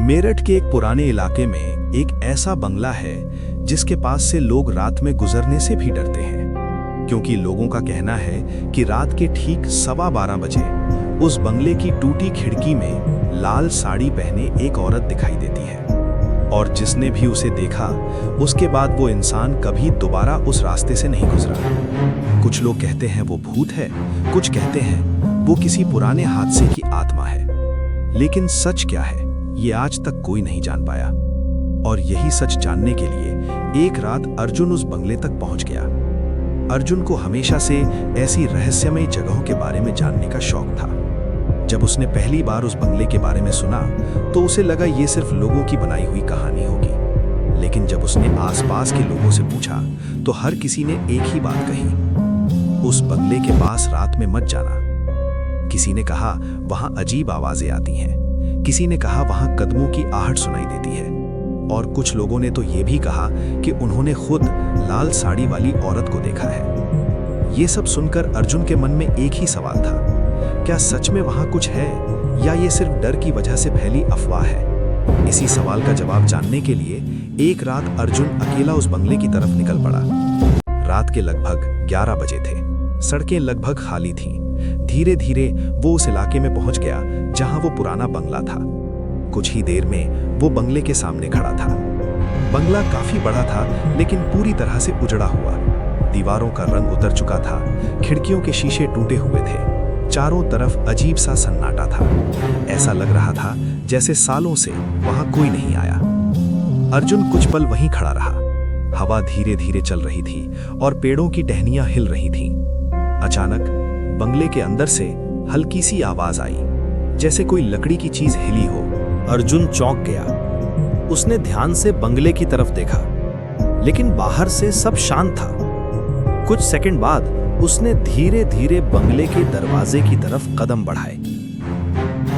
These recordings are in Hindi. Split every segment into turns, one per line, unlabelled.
मेरठ के एक पुराने इलाके में एक ऐसा बंगला है जिसके पास से लोग रात में गुजरने से भी डरते हैं, क्योंकि लोगों का कहना है कि रात के ठीक 12:15 बजे उस बंगले की टूटी खिड़की में लाल साड़ी पहने एक औरत दिखाई देती है, और जिसने भी उसे देखा उसके बाद वो इंसान कभी दोबारा उस रास्ते से नहीं गुजरा। कुछ लोग कहते हैं वो भूत है, कुछ कहते हैं वो किसी पुराने हादसे की आत्मा है, लेकिन सच क्या है ये आज तक कोई नहीं जान पाया। और यही सच जानने के लिए एक रात अर्जुन उस बंगले तक पहुंच गया। अर्जुन को हमेशा से ऐसी रहस्यमय जगहों के बारे में जानने का शौक था। जब उसने पहली बार उस बंगले के बारे में सुना तो उसे लगा ये सिर्फ लोगों की बनाई हुई कहानी होगी, लेकिन जब उसने आसपास के लोगों से पूछा तो हर किसी ने एक ही बात कही, उस बंगले के पास रात में मत जाना। किसी ने कहा वहां अजीब आवाजें आती हैं, किसी ने कहा वहां कदमों की आहट सुनाई देती है, और कुछ लोगों ने तो ये भी कहा कि उन्होंने खुद लाल साड़ी वाली औरत को देखा है। ये सब सुनकर अर्जुन के मन में एक ही सवाल था, क्या सच में वहां कुछ है या ये सिर्फ डर की वजह से फैली अफवाह है? इसी सवाल का जवाब जानने के लिए एक रात अर्जुन अकेला उस बंगले की तरफ निकल पड़ा। रात के लगभग 11 बजे थे, सड़कें लगभग खाली थीं। धीरे धीरे वो उस इलाके में पहुंच गया जहां वो पुराना बंगला था। कुछ ही देर में वो बंगले के सामने खड़ा था। बंगला काफी बड़ा था, लेकिन पूरी तरह से उजड़ा हुआ। दीवारों का रंग उतर चुका था, खिड़कियों के शीशे टूटे हुए थे। चारों तरफ अजीब सा सन्नाटा था। ऐसा लग रहा था जैसे सालों से वहां कोई नहीं आया। अर्जुन कुछ पल वहीं खड़ा रहा। हवा धीरे धीरे चल रही थी और पेड़ों की टहनियां हिल रही थीं। अचानक बंगले के अंदर से हल्की सी आवाज आई, जैसे कोई लकड़ी की चीज हिली हो। अर्जुन चौंक गया। उसने ध्यान से बंगले की तरफ देखा, लेकिन बाहर से सब शांत था। कुछ सेकंड बाद उसने धीरे धीरे बंगले के दरवाजे की तरफ कदम बढ़ाए।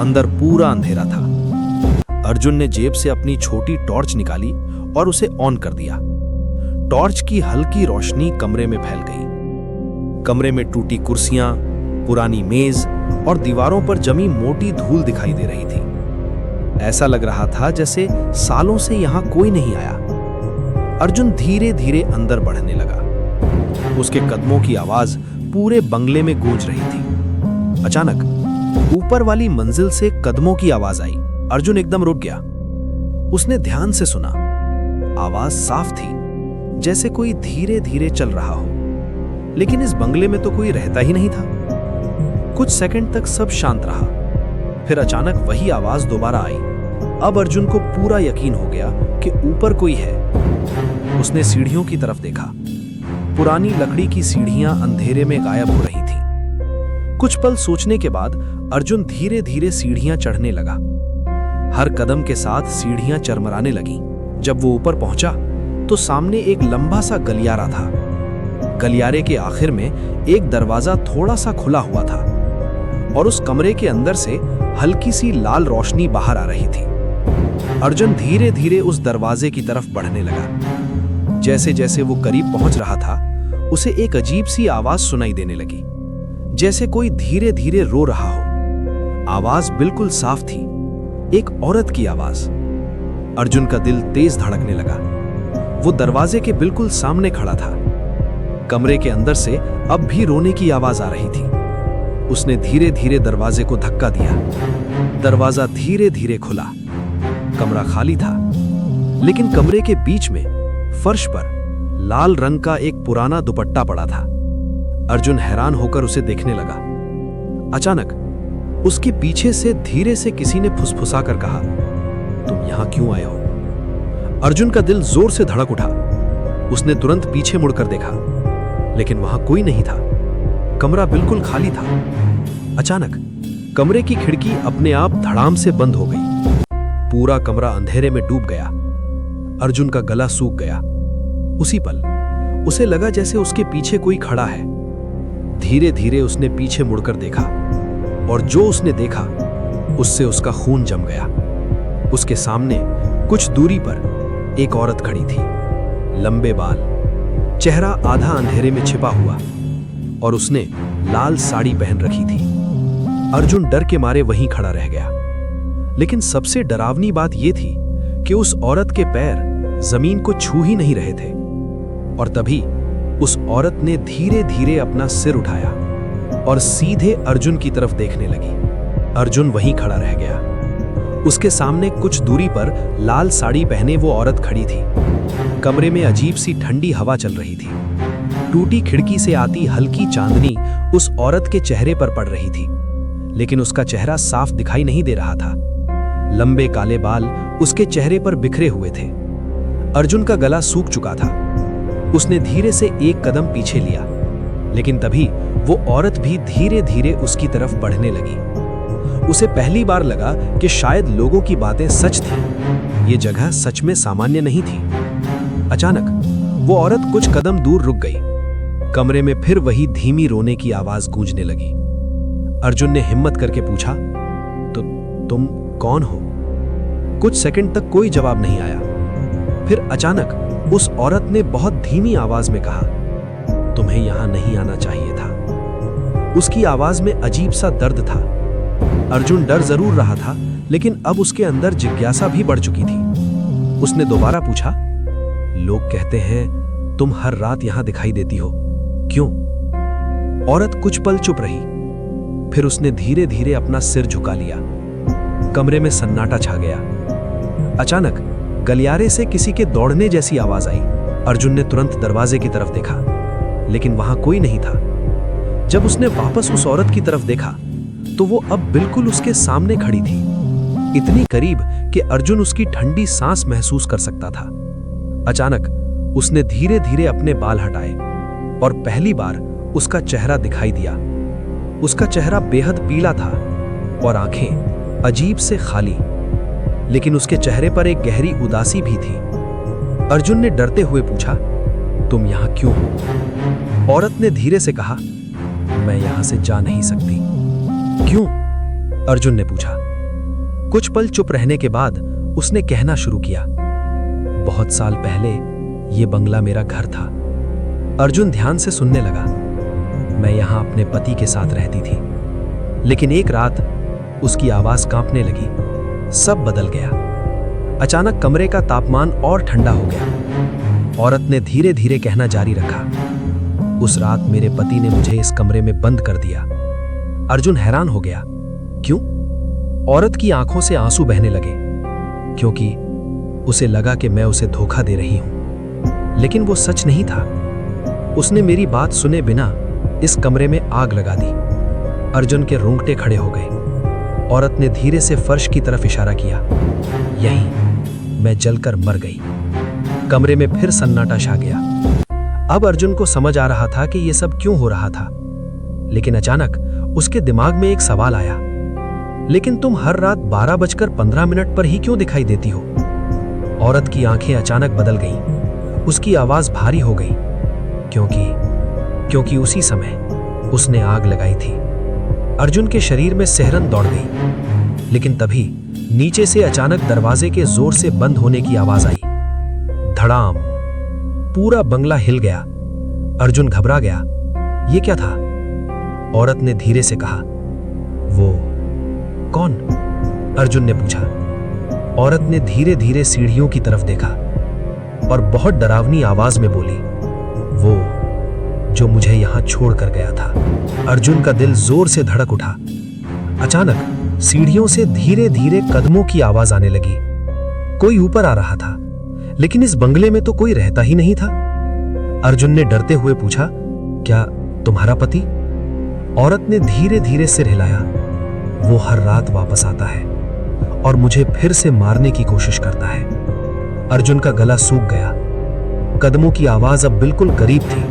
अंदर पूरा अंधेरा था। अर्जुन ने जेब से अपनी छोटी टॉर्च निकाली और उसे ऑन कर दिया। टॉर्च की हल्की रोशनी कमरे में फैल गई। कमरे में टूटी कुर्सियां, पुरानी मेज और दीवारों पर जमी मोटी धूल दिखाई दे रही थी। ऐसा लग रहा था जैसे सालों से यहां कोई नहीं आया। अर्जुन धीरे धीरे अंदर बढ़ने लगा। उसके कदमों की आवाज पूरे बंगले में गूंज रही थी। अचानक ऊपर वाली मंजिल से कदमों की आवाज आई। अर्जुन एकदम रुक गया। उसने ध्यान से सुना। आवाज साफ थी, जैसे कोई धीरे धीरे चल रहा हो, लेकिन इस बंगले में तो कोई रहता ही नहीं था। कुछ सेकंड तक सब शांत रहा। फिर अचानक वही आवाज दोबारा आई। अब अर्जुन को पूरा यकीन हो गया कि ऊपर कोई है। उसने सीढ़ियों की तरफ देखा। पुरानी लकड़ी की सीढ़ियां अंधेरे में गायब हो रही थीं। कुछ पल सोचने के बाद अर्जुन धीरे धीरे सीढ़ियां चढ़ने लगा। हर कदम के साथ सीढ़ियां चरमराने लगीं। जब वो ऊपर पहुंचा तो सामने एक लंबा सा गलियारा था। गलियारे के आखिर में एक दरवाजा थोड़ा सा खुला हुआ था, और उस कमरे के अंदर से हल्की सी लाल रोशनी बाहर आ रही थी। अर्जुन धीरे धीरे उस दरवाजे की तरफ बढ़ने लगा। जैसे जैसे वो करीब पहुंच रहा था, उसे एक अजीब सी आवाज सुनाई देने लगी, जैसे कोई धीरे धीरे रो रहा हो। आवाज बिल्कुल साफ थी, एक औरत की आवाज। अर्जुन का दिल तेज धड़कने लगा। वो दरवाजे के बिल्कुल सामने खड़ा था। कमरे के अंदर से अब भी रोने की आवाज आ रही थी। उसने धीरे धीरे दरवाजे को धक्का दिया। दरवाजा धीरे धीरे खुला। कमरा खाली था, लेकिन कमरे के बीच में फर्श पर लाल रंग का एक पुराना दुपट्टा पड़ा था। अर्जुन हैरान होकर उसे देखने लगा। अचानक उसके पीछे से धीरे से किसी ने फुसफुसा कर कहा, तुम यहां क्यों आए हो? अर्जुन का दिल जोर से धड़क उठा। उसने तुरंत पीछे मुड़कर देखा, लेकिन वहां कोई नहीं था। कमरा बिल्कुल खाली था। अचानक कमरे की खिड़की अपने आप धड़ाम से बंद हो गई। पूरा कमरा अंधेरे में डूब गया। अर्जुन का गला सूख गया। उसी पल उसे लगा जैसे उसके पीछे कोई खड़ा है। धीरे धीरे उसने पीछे मुड़कर देखा, और जो उसने देखा उससे उसका खून जम गया। उसके सामने कुछ दूरी पर एक औरत खड़ी थी। लंबे बाल, चेहरा आधा अंधेरे में छिपा हुआ, और उसने लाल साड़ी पहन रखी थी। अर्जुन डर के मारे वहीं खड़ा रह गया।
लेकिन सबसे डरावनी बात यह थी कि उस औरत के पैर जमीन को छू ही नहीं रहे थे। और तभी उस औरत ने धीरे धीरे अपना सिर उठाया और सीधे अर्जुन की तरफ देखने लगी। अर्जुन वहीं खड़ा रह गया। उसके सामने कुछ दूरी पर लाल साड़ी पहने वो औरत खड़ी थी। कमरे में अजीब सी ठंडी हवा चल रही थी। टूटी खिड़की से आती हल्की चांदनी उस औरत के चेहरे पर पड़ रही थी, लेकिन उसका चेहरा साफ दिखाई नहीं दे रहा था। लंबे काले बाल उसके चेहरे पर बिखरे हुए थे। अर्जुन का गला सूख चुका था। उसने धीरे से एक कदम पीछे लिया, लेकिन तभी वो औरत भी धीरे धीरे उसकी तरफ बढ़ने लगी। उसे पहली बार लगा कि शायद लोगों की बातें सच थी। ये जगह सच में सामान्य नहीं थी। अचानक वो औरत कुछ कदम दूर रुक गई। कमरे में फिर वही धीमी रोने की आवाज गूंजने लगी। अर्जुन ने हिम्मत करके पूछा, तो तुम कौन हो? कुछ सेकंड तक कोई जवाब नहीं आया। फिर अचानक उस औरत ने बहुत धीमी आवाज में कहा, तुम्हें यहां नहीं आना चाहिए था। उसकी आवाज में अजीब सा दर्द था। अर्जुन डर जरूर रहा था, लेकिन अब उसके अंदर जिज्ञासा भी बढ़ चुकी थी। उसने दोबारा पूछा, लोग कहते हैं तुम हर रात यहां दिखाई देती हो, क्यों? औरत कुछ पल चुप रही। फिर उसने धीरे धीरे अपना सिर झुका लिया। कमरे में सन्नाटा छा गया। अचानक गलियारे से किसी के दौड़ने जैसी आवाज आई। अर्जुन ने तुरंत दरवाजे की तरफ देखा, लेकिन वहां कोई नहीं था। जब उसने वापस उस औरत की तरफ देखा तो वो अब बिल्कुल उसके सामने खड़ी थी, इतनी करीब कि अर्जुन उसकी ठंडी सांस महसूस कर सकता था। अचानक उसने धीरे धीरे अपने बाल हटाए और पहली बार उसका चेहरा दिखाई दिया। उसका चेहरा बेहद पीला था और आंखें अजीब से खाली, लेकिन उसके चेहरे पर एक गहरी उदासी भी थी। अर्जुन ने डरते हुए पूछा, तुम यहां क्यों हो? औरत ने धीरे से कहा, मैं यहां से जा नहीं सकती। क्यों? अर्जुन ने पूछा। कुछ पल चुप रहने के बाद उसने कहना शुरू किया, बहुत साल पहले यह बंगला मेरा घर था। अर्जुन ध्यान से सुनने लगा। मैं यहां अपने पति के साथ रहती थी, लेकिन एक रात उसकी आवाज कांपने लगी। सब बदल गया। अचानक कमरे का तापमान और ठंडा हो गया। औरत ने धीरे धीरे कहना जारी रखा, उस रात मेरे पति ने मुझे इस कमरे में बंद कर दिया। अर्जुन हैरान हो गया। क्यों? औरत की आंखों से आंसू बहने लगे, क्योंकि उसे लगा कि मैं उसे धोखा दे रही हूं, लेकिन वो सच नहीं था। उसने मेरी बात सुने बिना इस कमरे में आग लगा दी। अर्जुन के रोंगटे खड़े हो गए। औरत ने धीरे से फर्श की तरफ इशारा किया, यहीं मैं जलकर मर गई। कमरे में फिर सन्नाटा छा गया। अब अर्जुन को समझ आ रहा था कि यह सब क्यों हो रहा था, लेकिन अचानक उसके दिमाग में एक सवाल आया, लेकिन तुम हर रात 12:15 पर ही क्यों दिखाई देती हो? औरत की आंखें अचानक बदल गईं। उसकी आवाज भारी हो गई, क्योंकि उसी समय उसने आग लगाई थी। अर्जुन के शरीर में सिहरन दौड़ गई, लेकिन तभी नीचे से अचानक दरवाजे के जोर से बंद होने की आवाज आई। धड़ाम! पूरा बंगला हिल गया। अर्जुन घबरा गया। ये क्या था? औरत ने धीरे से कहा, वो कौन? अर्जुन ने पूछा। औरत ने धीरे धीरे सीढ़ियों की तरफ देखा और बहुत डरावनी आवाज में बोली, वो जो मुझे यहां छोड़कर गया था। अर्जुन का दिल जोर से धड़क उठा। अचानक सीढ़ियों से धीरे धीरे कदमों की आवाज आने लगी। कोई ऊपर आ रहा था, लेकिन इस बंगले में तो कोई रहता ही नहीं था। अर्जुन ने डरते हुए पूछा, क्या तुम्हारा पति? औरत ने धीरे धीरे सिर हिलाया। वो हर रात वापस आता है और मुझे फिर से मारने की कोशिश करता है। अर्जुन का गला सूख गया। कदमों की आवाज अब बिल्कुल करीब थी।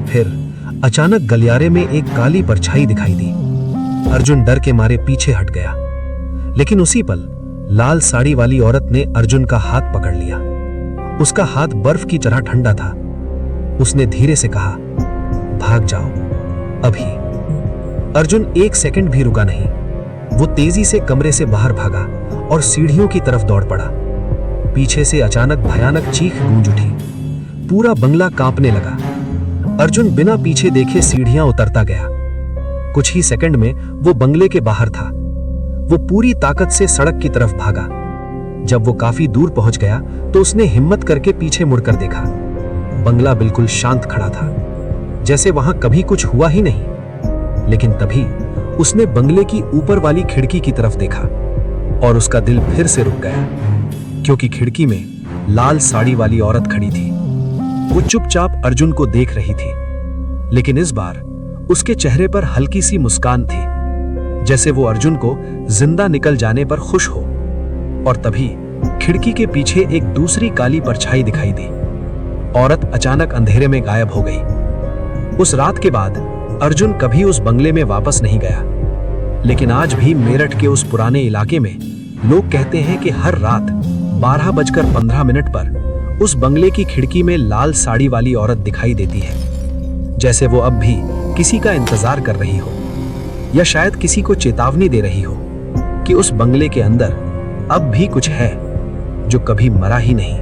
फिर अचानक गलियारे में एक काली परछाई दिखाई दी। अर्जुन डर के मारे पीछे हट गया, लेकिन उसी पल लाल साड़ी वाली औरत ने अर्जुन का हाथ पकड़ लिया। उसका हाथ बर्फ की तरह ठंडा था। उसने धीरे से कहा, भाग जाओ अभी। अर्जुन एक सेकंड भी रुका नहीं। वो तेजी से कमरे से बाहर भागा और सीढ़ियों की तरफ दौड़ पड़ा। पीछे से अचानक भयानक चीख गूंज उठी। पूरा बंगला कांपने लगा। अर्जुन बिना पीछे देखे सीढ़ियां उतरता गया। कुछ ही सेकंड में वो बंगले के बाहर था। वो पूरी ताकत से सड़क की तरफ भागा। जब वो काफी दूर पहुंच गया तो उसने हिम्मत करके पीछे मुड़कर देखा। बंगला बिल्कुल शांत खड़ा था, जैसे वहां कभी कुछ हुआ ही नहीं। लेकिन तभी उसने बंगले की ऊपर वाली खिड़की की तरफ देखा और उसका दिल फिर से रुक गया, क्योंकि खिड़की में लाल साड़ी वाली औरत खड़ी थी। वो चुपचाप अर्जुन को देख रही थी, लेकिन इस बार उसके चेहरे पर हल्की सी मुस्कान थी, जैसे वो अर्जुन को जिंदा निकल जाने पर खुश हो। और तभी खिड़की के पीछे एक दूसरी काली परछाई दिखाई दी। औरत अचानक अंधेरे में गायब हो गई। उस रात के बाद अर्जुन कभी उस बंगले में वापस नहीं गया। लेकिन आज भी मेरठ के उस पुराने इलाके में लोग कहते हैं कि हर रात 12:15 पर उस बंगले की खिड़की में लाल साड़ी वाली औरत दिखाई देती है, जैसे वो अब भी किसी का इंतजार कर रही हो, या शायद किसी को चेतावनी दे रही हो कि उस बंगले के अंदर अब भी कुछ है जो कभी मरा ही नहीं।